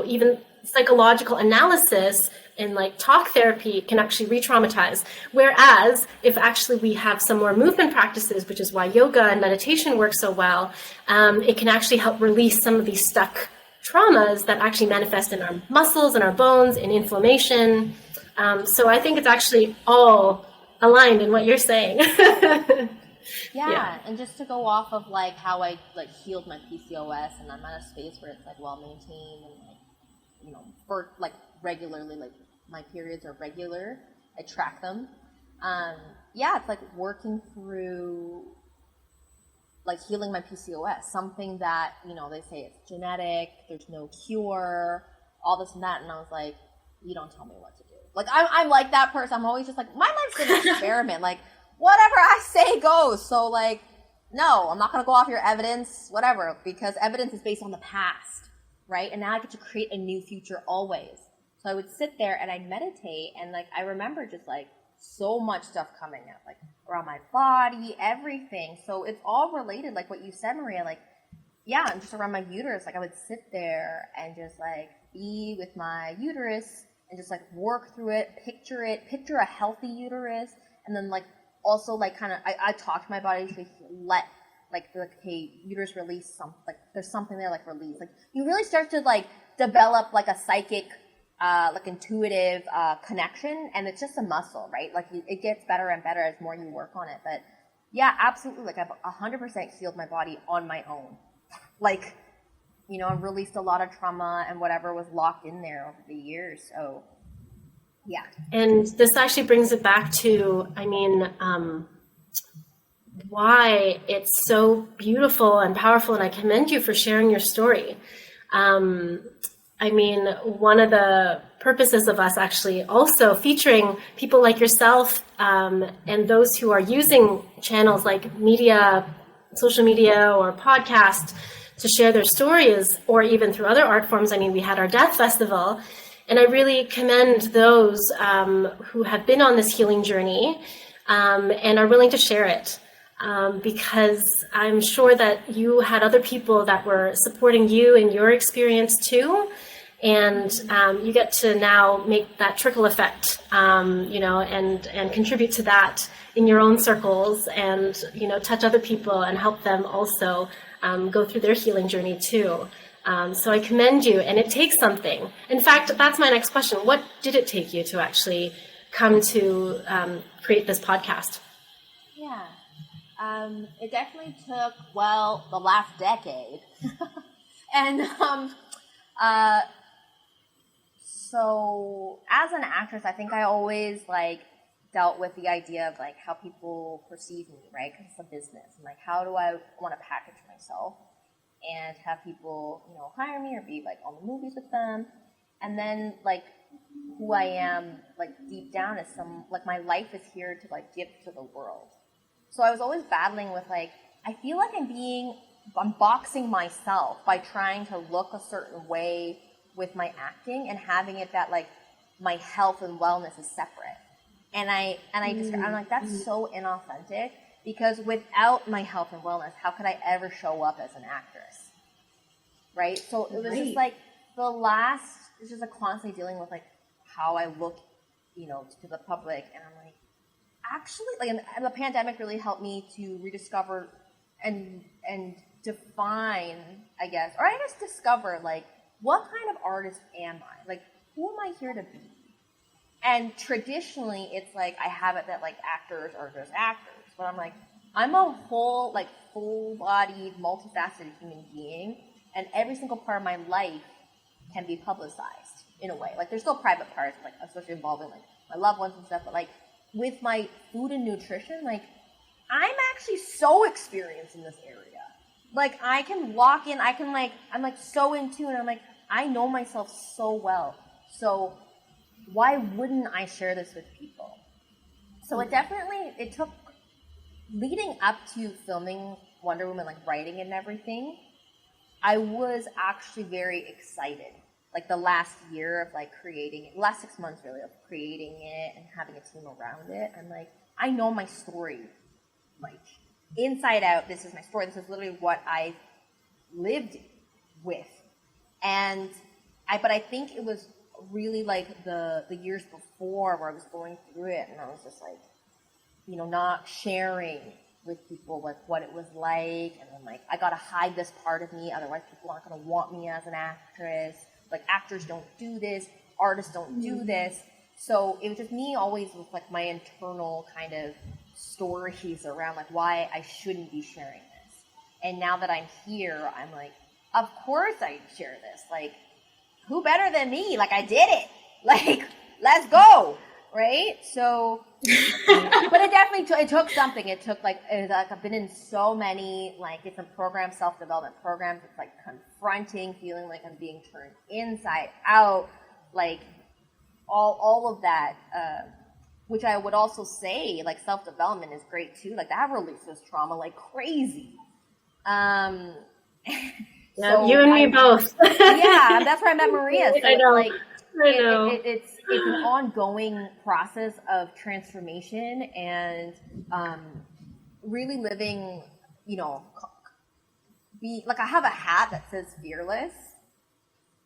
even psychological analysis and like talk therapy can actually re-traumatize. Whereas if actually we have some more movement practices, which is why yoga and meditation work so well, it can actually help release some of these stuck traumas that actually manifest in our muscles and our bones, in inflammation. So I think it's actually all aligned in what you're saying. Yeah, and just to go off of like how I like healed my PCOS, and I'm at a space where it's like well maintained, and like for like regularly, like my periods are regular. I track them. It's like working through like healing my PCOS, something that, they say it's genetic, there's no cure, all this and that. And I was like, you don't tell me what to do. Like, I'm like that person. I'm always just like, my life's an experiment. Like, whatever I say goes. So like, no, I'm not going to go off your evidence, whatever, because evidence is based on the past, right? And now I get to create a new future always. So I would sit there and I'd meditate, and like, I remember just like so much stuff coming up, like around my body, everything. So it's all related, like what you said, Maria, like, yeah, and just around my uterus. Like I would sit there and just like be with my uterus and just like work through it, picture a healthy uterus. And then like also like kind of, I talk to my body to let like, hey, uterus release something, like there's something there, like release. Like you really start to like develop like a psychic, like intuitive connection, and it's just a muscle, right? Like it gets better and better as more you work on it. But yeah, absolutely. Like I've 100% healed my body on my own. Like, I've released a lot of trauma and whatever was locked in there over the years. So yeah. And this actually brings it back to, why it's so beautiful and powerful, and I commend you for sharing your story. One of the purposes of us actually also featuring people like yourself, and those who are using channels like media, social media, or podcast to share their stories, or even through other art forms. We had our Death Festival, and I really commend those who have been on this healing journey and are willing to share it. Because I'm sure that you had other people that were supporting you in your experience too. And you get to now make that trickle effect, and contribute to that in your own circles, and, touch other people and help them also go through their healing journey too. So I commend you, and it takes something. In fact, that's my next question. What did it take you to actually come to create this podcast? Yeah. It definitely took, the last decade. And so as an actress, I think I always like dealt with the idea of like how people perceive me, right? Because it's a business. And like, how do I want to package myself and have people, hire me or be like on the movies with them? And then like who I am, like deep down is my life is here to like give to the world. So I was always battling with like, I feel like I'm boxing myself by trying to look a certain way with my acting, and having it that like my health and wellness is separate. And I'm like, that's so inauthentic, because without my health and wellness, how could I ever show up as an actress? Right? So it was just like it's just like constantly dealing with like how I look, to the public. And I'm like, actually, like, and the pandemic really helped me to rediscover and define, discover like, what kind of artist am I? Like, who am I here to be? And traditionally, it's like I have it that like actors are just actors, but I'm like, I'm a whole, like, full-bodied, multifaceted human being, and every single part of my life can be publicized in a way. Like, there's still private parts, like, especially involving, like, my loved ones and stuff, but, like, with my food and nutrition, like, I'm actually so experienced in this area. Like, I can walk in, I'm, like, so in tune, I'm like, I know myself so well. So, why wouldn't I share this with people? So, it took, leading up to filming Wonder Woman, like, writing and everything, I was actually very excited. Like, the last year of, like, creating it, last 6 months, really, of creating it and having a team around it, I'm like, I know my story, like, inside out. This is my story. This is literally what I lived with. And but I think it was really, like, the years before where I was going through it, and I was just, like, you know, not sharing with people, like, what it was like, and I'm like, I gotta hide this part of me, otherwise people aren't gonna want me as an actress. Like, actors don't do this, artists don't do this. So it was just me always with, like, my internal kind of stories around, like, why I shouldn't be sharing this. And now that I'm here, I'm like, of course I share this. Like, who better than me? Like, I did it. Like, let's go. Right? So, but it definitely it took something. It took, like, I've been in so many, like, different programs, self-development programs. It's, like, confronting, feeling like I'm being turned inside out, like, all of that, which I would also say, like, self-development is great too. Like, that releases trauma like crazy. Yeah, so you and me both. Yeah, that's where I met Maria. So I know. It's like, I know. It's an ongoing process of transformation and really living, you know, like, I have a hat that says fearless,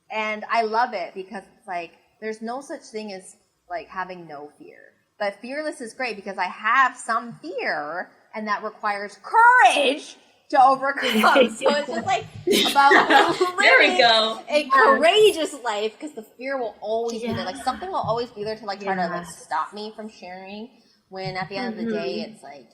and I love it because it's like, there's no such thing as, like, having no fear. But fearless is great because I have some fear, and that requires courage to overcome. So it's just, like, about There we go. a courageous life, because the fear will always be there. Like, something will always be there to, like, try to, like, stop me from sharing, when at the end of the day, it's like,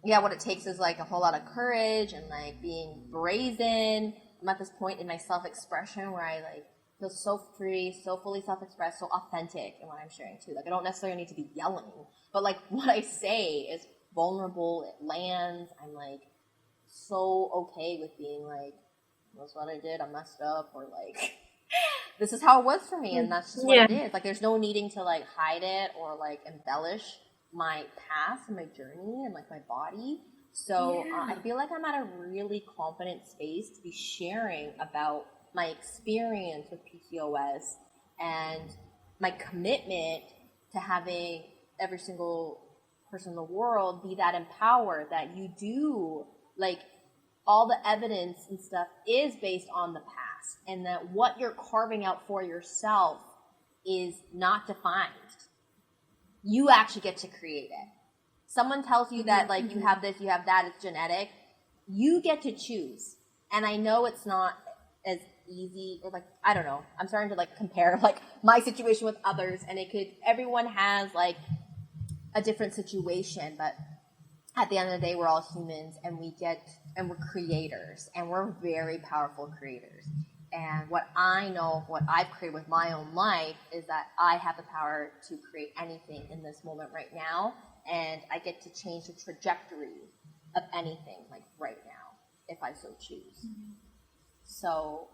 yeah, what it takes is, like, a whole lot of courage and, like, being brazen. I'm at this point in my self-expression where I, like, feel so free, so fully self-expressed, so authentic in what I'm sharing too. Like, I don't necessarily need to be yelling, but, like, what I say is vulnerable, it lands. I'm, like, so okay with being like, that's what I did, I messed up, or, like, this is how it was for me, and that's just what it is. Like, there's no needing to, like, hide it or, like, embellish my past and my journey and, like, my body. So I feel like I'm at a really confident space to be sharing about my experience with PCOS and my commitment to having every single person in the world be that empowered, that you do, like, all the evidence and stuff is based on the past, and that what you're carving out for yourself is not defined. You actually get to create it. Someone tells you that, like, you have this, you have that, it's genetic. You get to choose. And I know it's not as easy, or, like, I don't know. I'm starting to, like, compare, like, my situation with others, and everyone has, like, a different situation, but at the end of the day, we're all humans, and we're creators, and we're very powerful creators. And what I know, what I've created with my own life, is that I have the power to create anything in this moment right now, and I get to change the trajectory of anything, like, right now, if I so choose. So,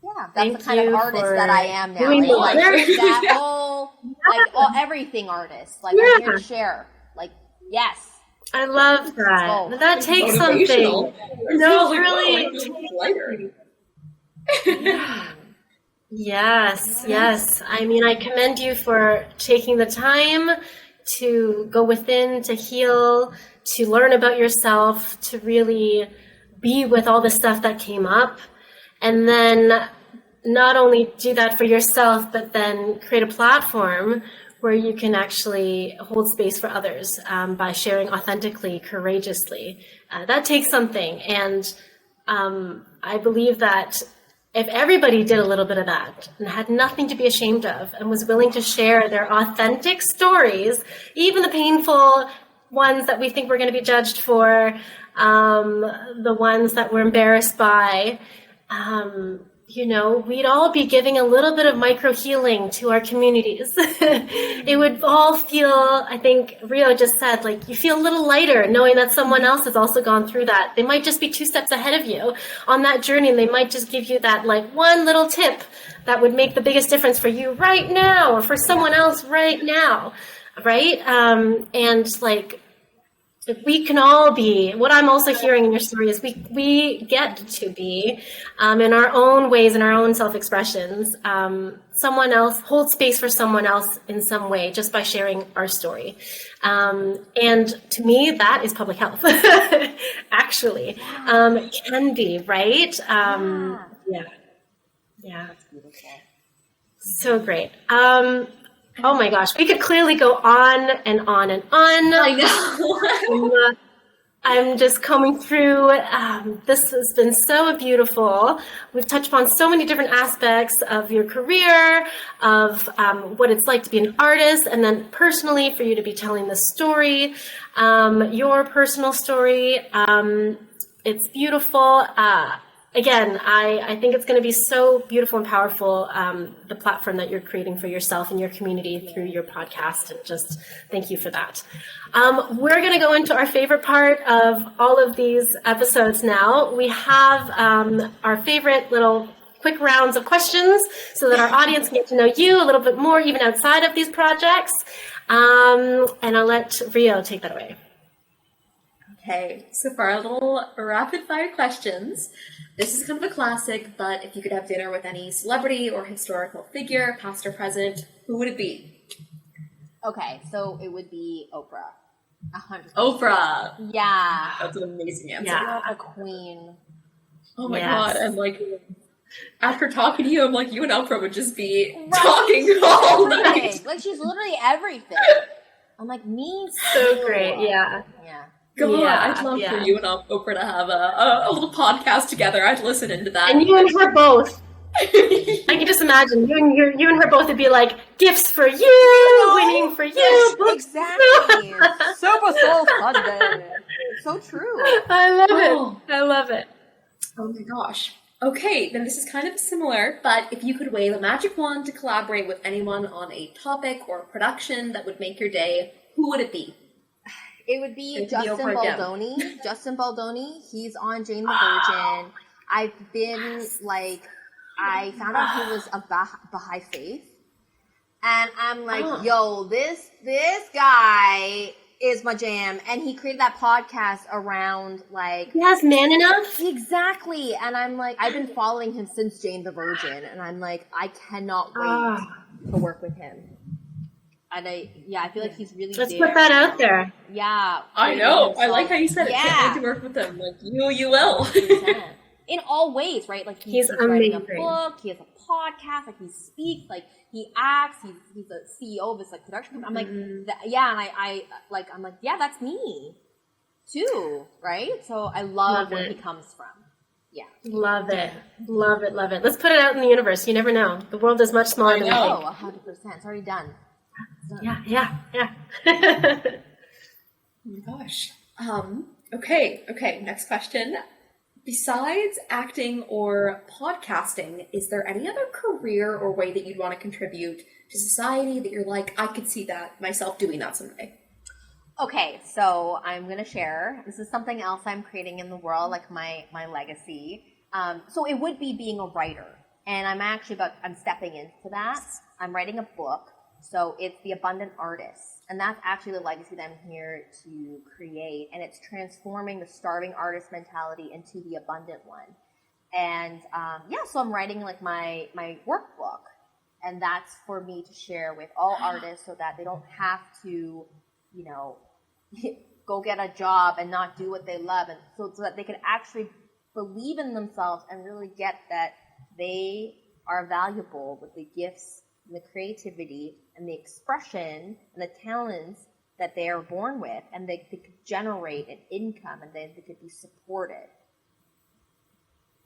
yeah, that's the kind of artist that I am now. Like, that whole, like, everything artist. Like, I'm here to share. Like, yes. I love that. That takes something. No, really. Yes. I mean, I commend you for taking the time to go within, to heal, to learn about yourself, to really be with all the stuff that came up, and then not only do that for yourself, but then create a platform where you can actually hold space for others by sharing authentically, courageously. That takes something. And I believe that if everybody did a little bit of that and had nothing to be ashamed of and was willing to share their authentic stories, even the painful ones that we think we're going to be judged for, the ones that we're embarrassed by, we'd all be giving a little bit of micro healing to our communities. It would all feel, I think Rio just said, like you feel a little lighter knowing that someone else has also gone through that. They might just be 2 steps ahead of you on that journey, and they might just give you that like one little tip that would make the biggest difference for you right now or for someone else right now, right? And like, we can all be, what I'm also hearing in your story is we get to be, in our own ways, in our own self-expressions, someone else, hold space for someone else in some way just by sharing our story. And to me, that is public health, actually. It can be, right? Yeah. That's beautiful. So great. Oh my gosh, we could clearly go on and on and on. I know. I'm just combing through. This has been so beautiful. We've touched upon so many different aspects of your career, of what it's like to be an artist, and then personally for you to be telling the story, your personal story. It's beautiful. Again, I think it's going to be so beautiful and powerful, the platform that you're creating for yourself and your community through your podcast. And just thank you for that. We're going to go into our favorite part of all of these episodes now. We have our favorite little quick rounds of questions so that our audience can get to know you a little bit more, even outside of these projects. And I'll let Rio take that away. Okay, so for our little rapid fire questions, this is kind of a classic, but if you could have dinner with any celebrity or historical figure, past or present, who would it be? Okay, so it would be Oprah. 100%. Oprah! Yeah. That's an amazing answer. Yeah. A queen. Oh my Yes. god, and like, after talking to you, I'm like, you and Oprah would just be talking all night. Like, she's literally everything. I'm like, me So too. great, yeah. Yeah. God, Yeah, I'd love yeah. for you and Oprah to have a little podcast together. I'd listen into that. And you and her both. I can just imagine you and her both would be like, gifts for you, winning for you, books. Exactly. Super Soul Sunday. So true. I love Oh. it. I love it. Oh my gosh. Okay, then this is kind of similar, but if you could wave a magic wand to collaborate with anyone on a topic or production that would make your day, who would it be? It would be It could be Justin Oprah again. Baldoni. Justin Baldoni. He's on Jane the Virgin. I've been like, I found out he was a Baha'i faith, and I'm like, yo, this guy is my jam. And he created that podcast around like He has man enough. exactly. And I'm like, I've been following him since Jane the Virgin, and I'm like, I cannot wait to work with him. And I feel like he's really Let's there. put that out there. Yeah. I know. I like how you said it. Yeah. Can't wait to work with him. Like, you will. 100%. In all ways, right? Like he's writing a amazing. book, he has a podcast, like he speaks, like he acts, he's the CEO of this like production company. I'm like, yeah, and I'm like, yeah, that's me too, right? So I love where he comes from. Yeah. Love it. Love it. Love it. Let's put it out in the universe. You never know. The world is much smaller than we know. think. Oh, 100%. It's already done. Yeah. Oh my gosh. Okay, next question. Besides acting or podcasting, is there any other career or way that you'd want to contribute to society that you're like, I could see that myself doing that someday? Okay, so I'm going to share. This is something else I'm creating in the world, like my legacy. So it would be being a writer. And I'm stepping into that. I'm writing a book. So it's The Abundant Artist. And that's actually the legacy that I'm here to create. And it's transforming the starving artist mentality into the abundant one. And so I'm writing like my workbook. And that's for me to share with all artists so that they don't have to, go get a job and not do what they love. And so that they can actually believe in themselves and really get that they are valuable with the gifts and the creativity and the expression and the talents that they are born with, and they could generate an income and they could be supported.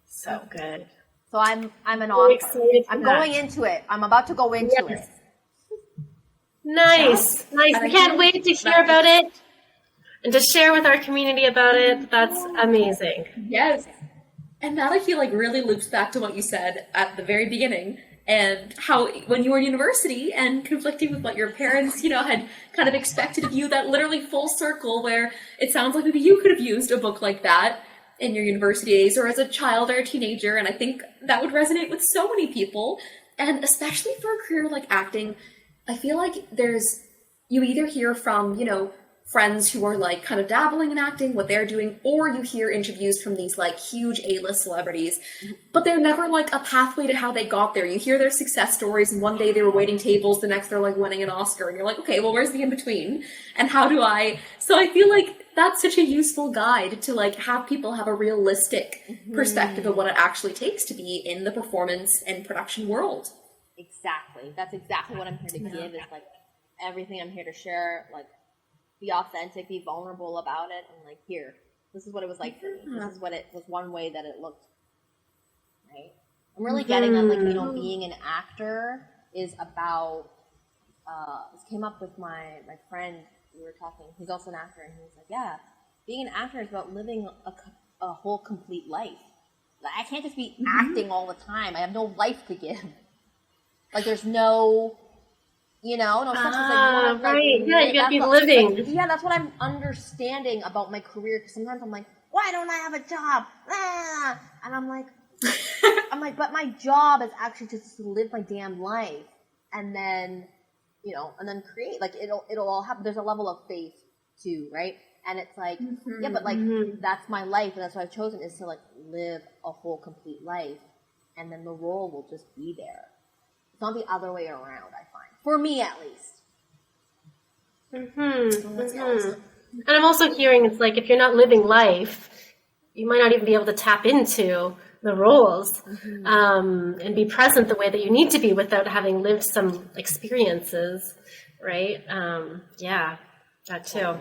So good. So I'm an I'm author. excited for I'm that. going into it. I'm about to go into Yes. it. Nice. And I I can't think wait to hear about it and to share with our community about it. That's amazing. Yes. And that I feel like really loops back to what you said at the very beginning and how when you were in university and conflicting with what your parents, had kind of expected of you, that literally full circle where it sounds like maybe you could have used a book like that in your university days or as a child or a teenager. And I think that would resonate with so many people. And especially for a career like acting, I feel like you either hear from, friends who are like kind of dabbling in acting, what they're doing, or you hear interviews from these like huge A-list celebrities, but they're never like a pathway to how they got there. You hear their success stories and one day they were waiting tables, the next they're like winning an Oscar and you're like, okay, well, where's the in-between? And so I feel like that's such a useful guide to like have people have a realistic perspective of what it actually takes to be in the performance and production world. Exactly. That's exactly what I'm here to give. Is like everything I'm here to share. Like, be authentic, be vulnerable about it, and like, here, this is what it was like for me. This is what it was. One way that it looked. Right. I'm really getting that, like, being an actor is about. This came up with my friend. We were talking. He's also an actor, and he was like, "Yeah, being an actor is about living a whole complete life. Like, I can't just be acting all the time. I have no life to give. Like, there's no, no such as like, right. Yeah, you gotta be living. Like, that's what I'm understanding about my career. Because sometimes I'm like, why don't I have a job? And I'm like, but my job is actually just to live my damn life, and then, and then create. Like, it'll all happen. There's a level of faith too, right? And it's like, yeah, but like, that's my life, and that's what I've chosen, is to like live a whole complete life, and then the role will just be there. It's not the other way around, I find. For me, at least. And I'm also hearing it's like if you're not living life, you might not even be able to tap into the roles and be present the way that you need to be without having lived some experiences, right? Yeah, that too.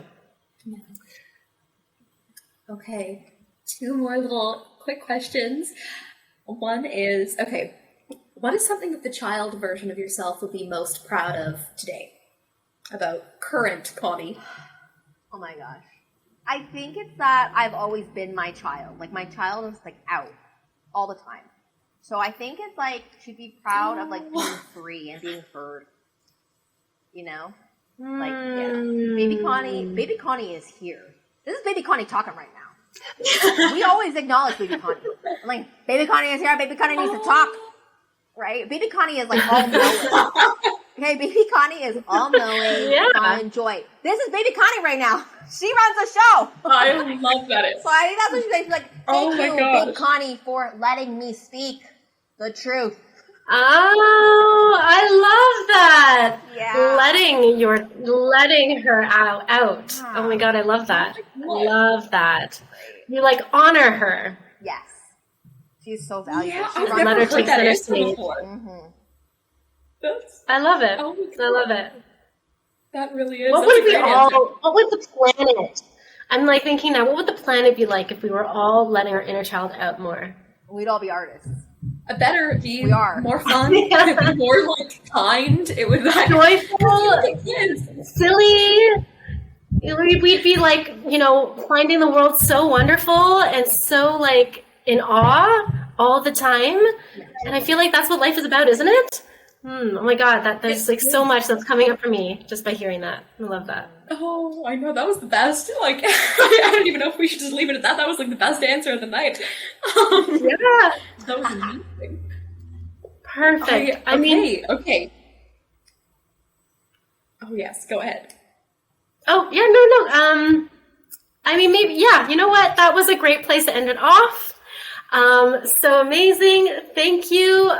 Okay, 2 more little quick questions. One is, what is something that the child version of yourself would be most proud of today about current Connie? Oh my gosh. I think it's that I've always been my child. Like, my child is like out all the time. So I think it's like, she'd be proud of like being free and being heard. Like, yeah. Baby Connie is here. This is Baby Connie talking right now. We always acknowledge Baby Connie. I'm like, Baby Connie is here. Baby Connie needs to talk. Right? Baby Connie is like all knowing. Okay, Baby Connie is all knowing. Yeah. Enjoy. This is Baby Connie right now. She runs the show. I love that. So I think that's what she's like. Thank you, Big Connie, for letting me speak the truth. Oh, I love that. Yeah. Letting her out. Oh my God, I love that. Love that. You like honor her. Yes. She's so valuable. Yeah, She I've runs never her heard that center answer stage. before. I love it. Oh I love it. That really is. What would the planet? I'm like thinking now, what would the planet be like if we were all letting our inner child out more? We'd all be artists. A better be We are. more fun, more like kind. It would be joyful, silly. We'd be like, finding the world so wonderful and so like in awe all the time. And I feel like that's what life is about, isn't it? Oh my God, there's like so much that's coming up for me just by hearing that. I love that. Oh, I know, that was the best. Like, I don't even know if we should just leave it at that. That was like the best answer of the night. Yeah. That was amazing. Perfect. Okay. Oh yes, go ahead. Oh yeah, no. Maybe, yeah. You know what? That was a great place to end it off. So amazing. Thank you.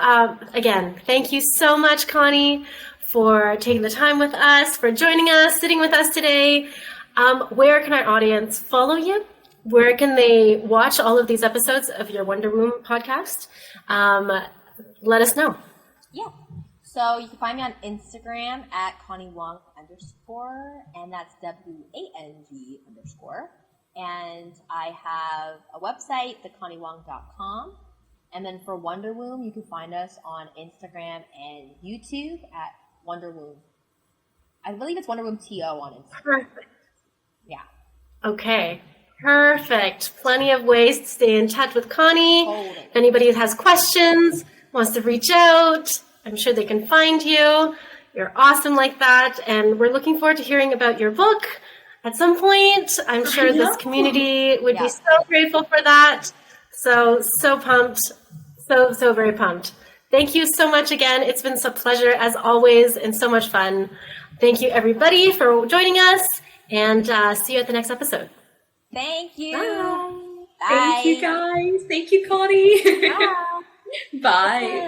Again, thank you so much, Connie, for taking the time with us, for joining us, sitting with us today. Where can our audience follow you? Where can they watch all of these episodes of your Wonder Womb podcast? Let us know. Yeah. So you can find me on Instagram at Connie Wang _, and that's WANG _. And I have a website, theconniewang.com. And then for Wonder Womb, you can find us on Instagram and YouTube at Wonder Womb. I believe it's Wonder Womb TO on Instagram. Perfect. Yeah. Okay. Perfect. Plenty of ways to stay in touch with Connie. Totally. If anybody has questions, wants to reach out, I'm sure they can find you. You're awesome like that. And we're looking forward to hearing about your book at some point. I'm sure this community would be so grateful for that. So pumped. So very pumped. Thank you so much again. It's been such a pleasure as always and so much fun. Thank you everybody for joining us, and see you at the next episode. Thank you. Bye. Bye. Thank you guys. Thank you, Connie. Bye. Bye.